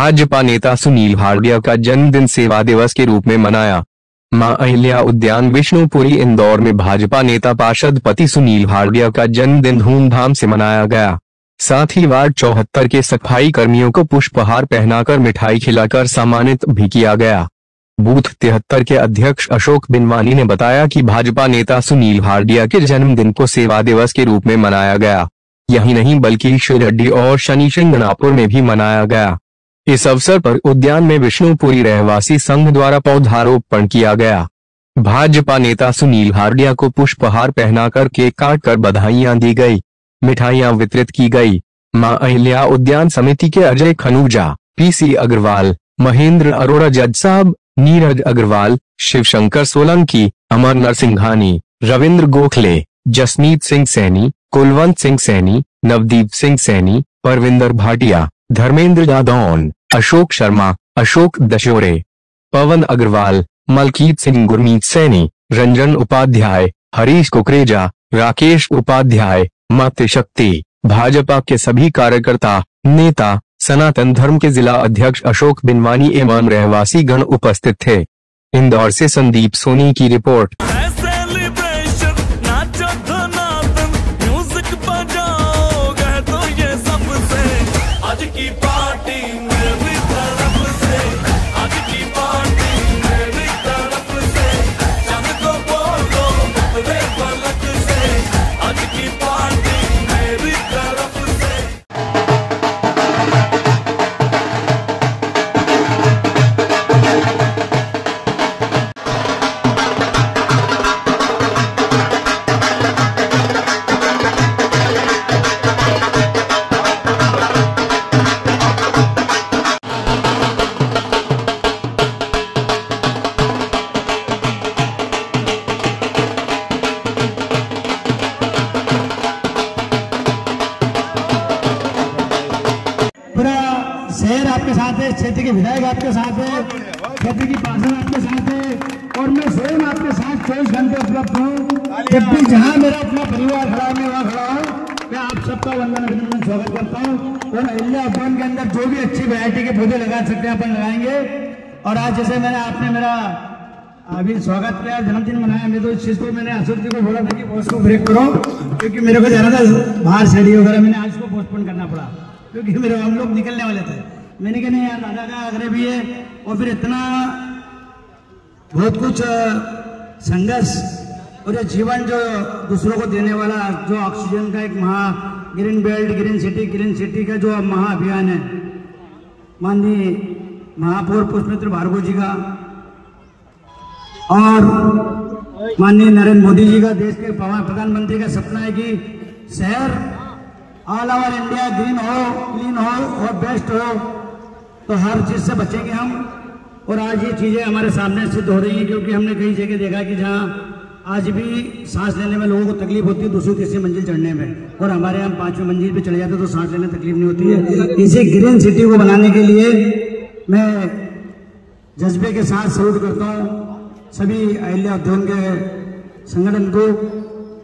भाजपा नेता सुनील हार्डिया का जन्मदिन सेवा दिवस के रूप में मनाया। मां अहिल्या उद्यान विष्णुपुरी इंदौर में भाजपा नेता पार्षद पति सुनील हार्डिया का जन्मदिन धूमधाम से मनाया गया। साथ ही वार्ड 74 के सफाई कर्मियों को पुष्पहार पहनाकर मिठाई खिलाकर सम्मानित भी किया गया। बूथ 73 के अध्यक्ष अशोक बिनवानी ने बताया कि भाजपा नेता सुनील हार्डिया के जन्मदिन को सेवा दिवस के रूप में मनाया गया। यही नहीं बल्कि शिरडी और शनि शिंगणापुर में भी मनाया गया। इस अवसर पर उद्यान में विष्णुपुरी रहवासी संघ द्वारा पौधारोपण किया गया। भाजपा नेता सुनील हार्डिया को पुष्पहार पहनाकर केक काटकर बधाइयां दी गई, मिठाइयां वितरित की गई। मां अहिल्या उद्यान समिति के अजय खनूजा, पीसी अग्रवाल, महेंद्र अरोड़ा जज साहब, नीरज अग्रवाल, शिवशंकर सोलंकी, अमर नरसिंघानी, रविंद्र गोखले, जसमीत सिंह सैनी, कुलवंत सिंह सैनी, नवदीप सिंह सैनी, परविंदर भाटिया, धर्मेंद्र जादौन, अशोक शर्मा, अशोक दशोरे, पवन अग्रवाल, मलकीत सिंह, गुरमीत सैनी, रंजन उपाध्याय, हरीश कुकरेजा, राकेश उपाध्याय, मातृशक्ति, भाजपा के सभी कार्यकर्ता, नेता, सनातन धर्म के जिला अध्यक्ष अशोक बिनवानी एवं रहवासी गण उपस्थित थे। इंदौर से संदीप सोनी की रिपोर्ट। शहर आपके साथ है, क्षेत्र के विधायक आपके साथ है, क्षेत्र की पार्षद आपके साथ है और मैं स्वयं आपके साथ 24 घंटे उपलब्ध हूँ। जब भी जहाँ मेरा अपना परिवार खड़ा है मैं वहाँ खड़ा हूँ। मैं आप सबका वंदन अभिनंदन स्वागत करता हूँ और अहिल्या उद्यान के अंदर जो भी अच्छी वैरायटी के पौधे लगा सकते हैं अपन लगाएंगे। और आज जैसे आपने मेरा अभी स्वागत किया, जन्मदिन मनाया, मैं तो इस चीज को मैंने अशोक जी को बोला था कि बॉस को ब्रेक करो क्योंकि मेरे को जाना था बाहर शहरी वगैरह, मैंने आज को पोस्टपोन करना पड़ा क्योंकि मेरे हम लोग निकलने वाले थे। मैंने कहा नहीं यार, दादा का आग्रह भी है और फिर इतना बहुत कुछ संघर्ष और ये जीवन जो दूसरों को देने वाला जो ऑक्सीजन का एक महा ग्रीन बेल्ट ग्रीन सिटी का जो महाअभियान है, माननीय महापौर पुष्पमित्र भार्गव जी का और माननीय नरेंद्र मोदी जी का, देश के प्रधानमंत्री का सपना है कि शहर ऑल ओवर इंडिया ग्रीन हो, क्लीन हो और बेस्ट हो, तो हर चीज से बचेंगे हम। और आज ये चीजें हमारे सामने सिद्ध हो रही हैं क्योंकि हमने कई जगह देखा कि जहाँ आज भी सांस लेने में लोगों को तकलीफ होती है दूसरी तीसरी मंजिल चढ़ने में, और हमारे यहाँ 5वीं मंजिल पे चले जाते तो सांस लेने में तकलीफ नहीं होती है। इसी ग्रीन सिटी को बनाने के लिए मैं जज्बे के साथ सल्यूट करता हूँ सभी अहिल्या उद्यान के संगठन को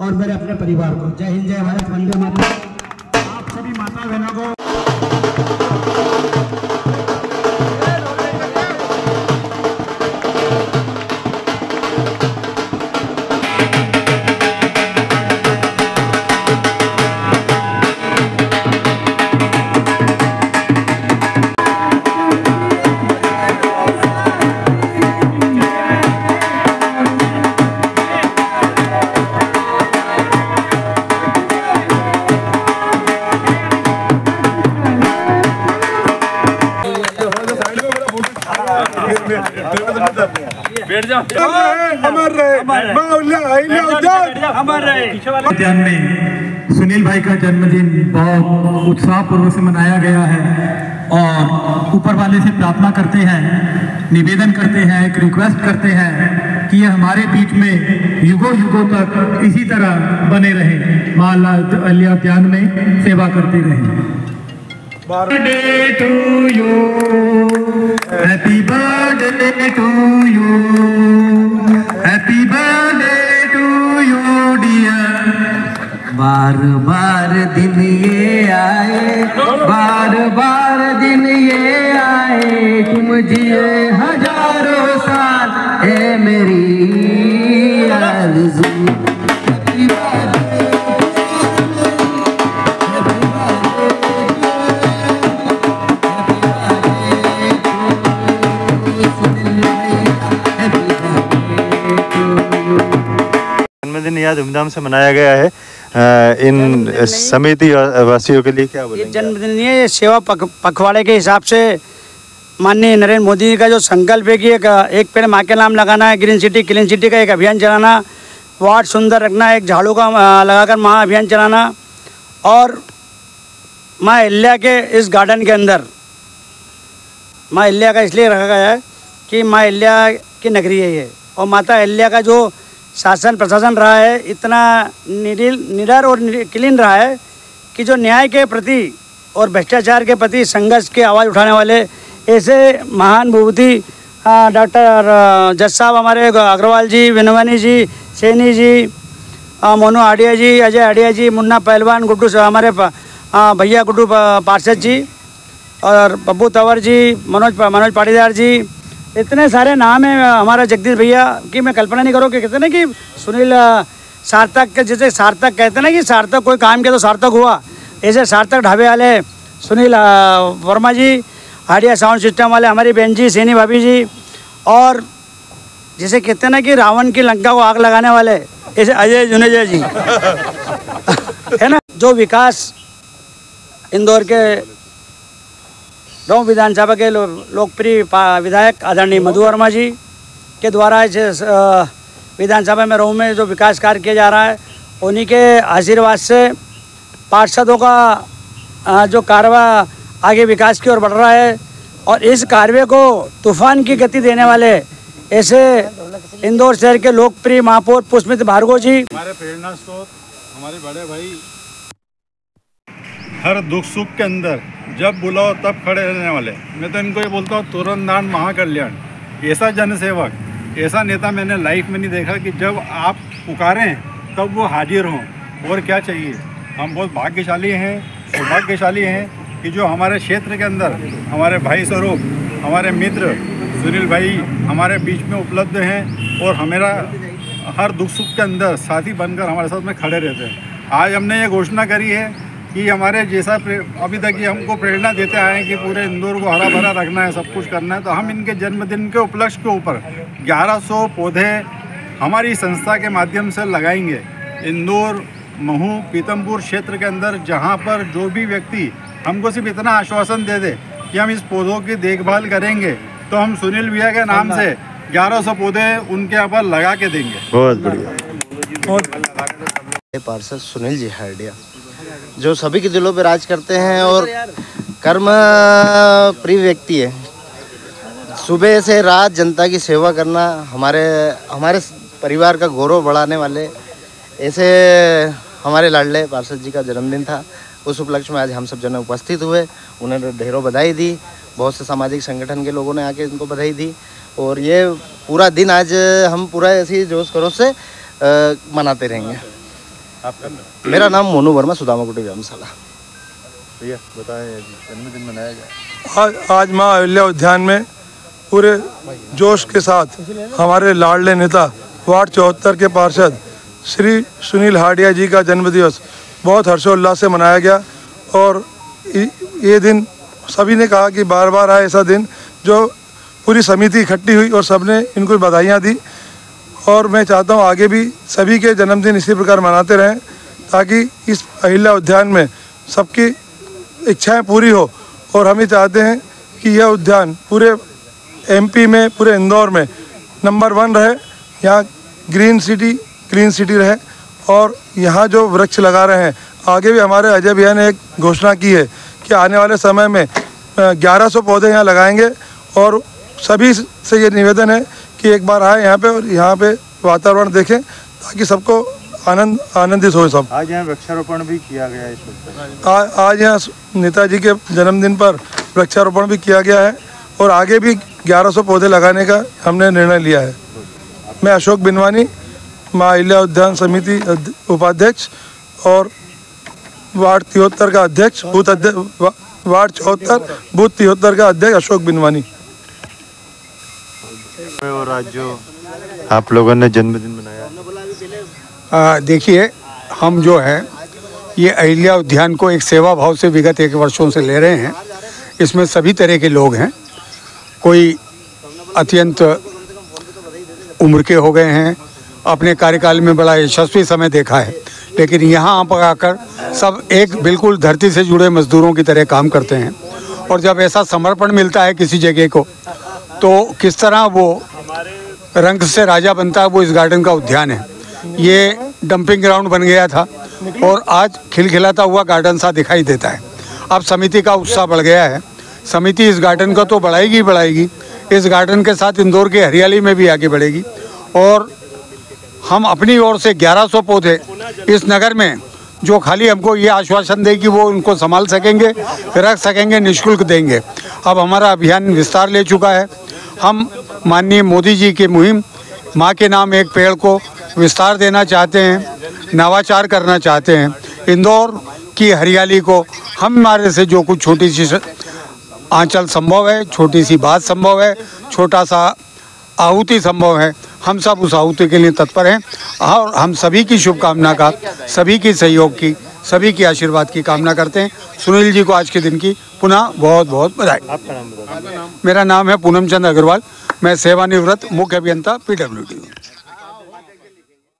और मेरे अपने परिवार को। जय हिंद, जय भारत, वंदे मातरम। आप सभी माता बहनों को उद्यान में सुनील भाई का जन्मदिन बहुत उत्साह पूर्वक से मनाया गया है और ऊपर वाले से प्रार्थना करते हैं, निवेदन करते हैं, एक रिक्वेस्ट करते हैं कि ये हमारे बीच में युगों युगों तक इसी तरह बने रहे, मां अहिल्या उद्यान में सेवा करते रहे। Birthday to you, happy birthday to you, happy birthday to you dear. बार बार दिन ये आए, बार बार दिन ये आए, जन्मदिन यहाँ धूमधाम से मनाया गया है। इन समिति वासियों के लिए क्या बोलेंगे? ये जन्मदिन नहीं है, ये सेवा पखवाड़े के हिसाब से माननीय नरेंद्र मोदी जी का जो संकल्प है कि एक पेड़ माँ के नाम लगाना है, ग्रीन सिटी क्लीन सिटी का एक अभियान चलाना, वार्ड सुंदर रखना, एक झाड़ू का लगाकर महा अभियान चलाना, और माँ अहिल्या के इस गार्डन के अंदर माँ अहिल्या का इसलिए रखा गया है कि माँ अहिल्या की नगरी है ये, और माता अहिल्या का जो शासन प्रशासन रहा है इतना निडर और क्लीन रहा है कि जो न्याय के प्रति और भ्रष्टाचार के प्रति संघर्ष की आवाज़ उठाने वाले ऐसे महान विभूति डॉक्टर जज साहब हमारे अग्रवाल जी, विनवानी जी, सैनी जी, मोनू आडिया जी, अजय आडिया जी, मुन्ना पहलवान, गुड्डू हमारे भैया गुड्डू पार्षद जी, और बब्बू तंवर जी, मनोज पाटीदार जी, इतने सारे नाम हैं हमारा जगदीश भैया कि मैं कल्पना नहीं करूँ कि कहते ना कि सुनील सार्थक के, जैसे सार्थक कहते ना कि सार्थक कोई काम किया तो सार्थक हुआ, ऐसे सार्थक ढाबे वाले सुनील वर्मा जी, हाडिया साउंड सिस्टम वाले हमारी बहन जी सैनी भाभी जी, और जैसे कहते ना कि रावण की लंका को आग लगाने वाले ऐसे अजय जुनेजा जी है ना। जो विकास इंदौर के रऊ विधानसभा के लोकप्रिय विधायक आदरणीय मधु वर्मा जी के द्वारा इस विधानसभा में रऊ में जो विकास कार्य किया जा रहा है, उन्हीं के आशीर्वाद से पार्षदों का जो कार्य आगे विकास की ओर बढ़ रहा है, और इस कार्य को तूफान की गति देने वाले ऐसे इंदौर शहर के लोकप्रिय महापौर पुष्पमित्र भार्गव जी, हमारे प्रेरणा स्रोत, हमारे बड़े भाई, हर दुख सुख के अंदर जब बुलाओ तब खड़े रहने वाले। मैं तो इनको ये बोलता हूँ तुरंत दान महाकल्याण। ऐसा जनसेवक, ऐसा नेता मैंने लाइफ में नहीं देखा कि जब आप पुकारें तब वो हाजिर हों। और क्या चाहिए, हम बहुत भाग्यशाली हैं, सौभाग्यशाली हैं कि जो हमारे क्षेत्र के अंदर हमारे भाई स्वरूप, हमारे मित्र सुनील भाई हमारे बीच में उपलब्ध हैं, और हमारा हर दुख सुख के अंदर साथी बनकर हमारे साथ में खड़े रहते हैं। आज हमने ये घोषणा करी है कि हमारे जैसा अभी तक ये हमको प्रेरणा देते आए हैं कि पूरे इंदौर को हरा भरा रखना है, सब कुछ करना है, तो हम इनके जन्मदिन के उपलक्ष्य के ऊपर 1100 पौधे हमारी संस्था के माध्यम से लगाएंगे। इंदौर, महू, पीतमपुर क्षेत्र के अंदर जहाँ पर जो भी व्यक्ति हमको सिर्फ इतना आश्वासन दे दे कि हम इस पौधों की देखभाल करेंगे, तो हम सुनील भैया के नाम से 1100 पौधे उनके यहाँ पर लगा के देंगे। बहुत बढ़िया। पार्षद सुनील जी हाडिया जो सभी के दिलों पर राज करते हैं और कर्म प्रिय व्यक्ति है। सुबह से रात जनता की सेवा करना हमारे परिवार का गौरव बढ़ाने वाले ऐसे हमारे लाडले पार्षद जी का जन्मदिन था। उस उपलक्ष्य में आज हम सब जन उपस्थित हुए, उन्होंने ढेरों बधाई दी। बहुत से सामाजिक संगठन के लोगों ने आके इनको बधाई दी, और ये पूरा दिन आज हम पूरा ऐसी जोश खरोश से मनाते रहेंगे। मेरा नाम मोनू वर्मा, सुदामा कुटी व्यायामशाला। भैया बताएं, जन्मदिन मनाया गया आज माँ अहिल्या उद्यान में पूरे जोश के साथ हमारे लाडले नेता वार्ड 74 के पार्षद श्री सुनील हाडिया जी का जन्मदिवस बहुत हर्षोल्लास से मनाया गया। और ये दिन सभी ने कहा कि बार बार आए ऐसा दिन, जो पूरी समिति इकट्ठी हुई और सबने इनको बधाइयाँ दी। और मैं चाहता हूँ आगे भी सभी के जन्मदिन इसी प्रकार मनाते रहें, ताकि इस अहिल्या उद्यान में सबकी इच्छाएं पूरी हो। और हम ये चाहते हैं कि यह उद्यान पूरे एमपी में, पूरे इंदौर में नंबर 1 रहे। यहाँ ग्रीन सिटी क्लीन सिटी रहे, और यहाँ जो वृक्ष लगा रहे हैं, आगे भी हमारे अजय भैया ने एक घोषणा की है कि आने वाले समय में 1100 पौधे यहाँ लगाएंगे। और सभी से ये निवेदन है कि एक बार आए यहाँ पे और यहाँ पे वातावरण देखें, ताकि सबको आनंदित हो सब। आज यहाँ वृक्षारोपण भी किया गया है इस वक्त। आज यहाँ नेताजी के जन्मदिन पर वृक्षारोपण भी किया गया है, और आगे भी 1100 पौधे लगाने का हमने निर्णय लिया है। मैं अशोक बिनवानी, माँ अहिल्या उद्यान समिति उपाध्यक्ष और वार्ड 73 का अध्यक्ष, वार्ड 74 बूथ 73 का अध्यक्ष अशोक बिनवानी। और आज जो आप लोगों ने जन्मदिन मनाया, देखिए, हम जो है ये अहिल्या उद्यान को एक सेवा भाव से विगत 1 वर्षों से ले रहे हैं। इसमें सभी तरह के लोग हैं, कोई अत्यंत उम्र के हो गए हैं अपने कार्यकाल में बड़ा यशस्वी समय देखा है, लेकिन यहाँ आप आकर सब एक बिल्कुल धरती से जुड़े मजदूरों की तरह काम करते हैं। और जब ऐसा समर्पण मिलता है किसी जगह को, तो किस तरह वो रंग से राजा बनता है, वो इस गार्डन का उद्यान है। ये डंपिंग ग्राउंड बन गया था और आज खिलखिलाता हुआ गार्डन सा दिखाई देता है। अब समिति का उत्साह बढ़ गया है। समिति इस गार्डन को तो बढ़ाएगी बढ़ाएगी, इस गार्डन के साथ इंदौर की हरियाली में भी आगे बढ़ेगी। और हम अपनी ओर से 1100 पौधे इस नगर में, जो खाली हमको ये आश्वासन दे कि वो उनको संभाल सकेंगे, रख सकेंगे, निःशुल्क देंगे। अब हमारा अभियान विस्तार ले चुका है। हम माननीय मोदी जी की मुहिम माँ के नाम एक पेड़ को विस्तार देना चाहते हैं, नवाचार करना चाहते हैं। इंदौर की हरियाली को हमारे से जो कुछ छोटी सी आंचल संभव है, छोटी सी बात संभव है, छोटा सा आहुति संभव है, हम सब उस आहुति के लिए तत्पर हैं। और हम सभी की शुभकामना का, सभी की सहयोग की, सभी की आशीर्वाद की कामना करते हैं। सुनील जी को आज के दिन की पुनः बहुत बहुत बधाई। आपका नाम बताइए। मेरा नाम है पूनम चंद अग्रवाल, मैं सेवानिवृत्त मुख्य अभियंता PWD हूँ।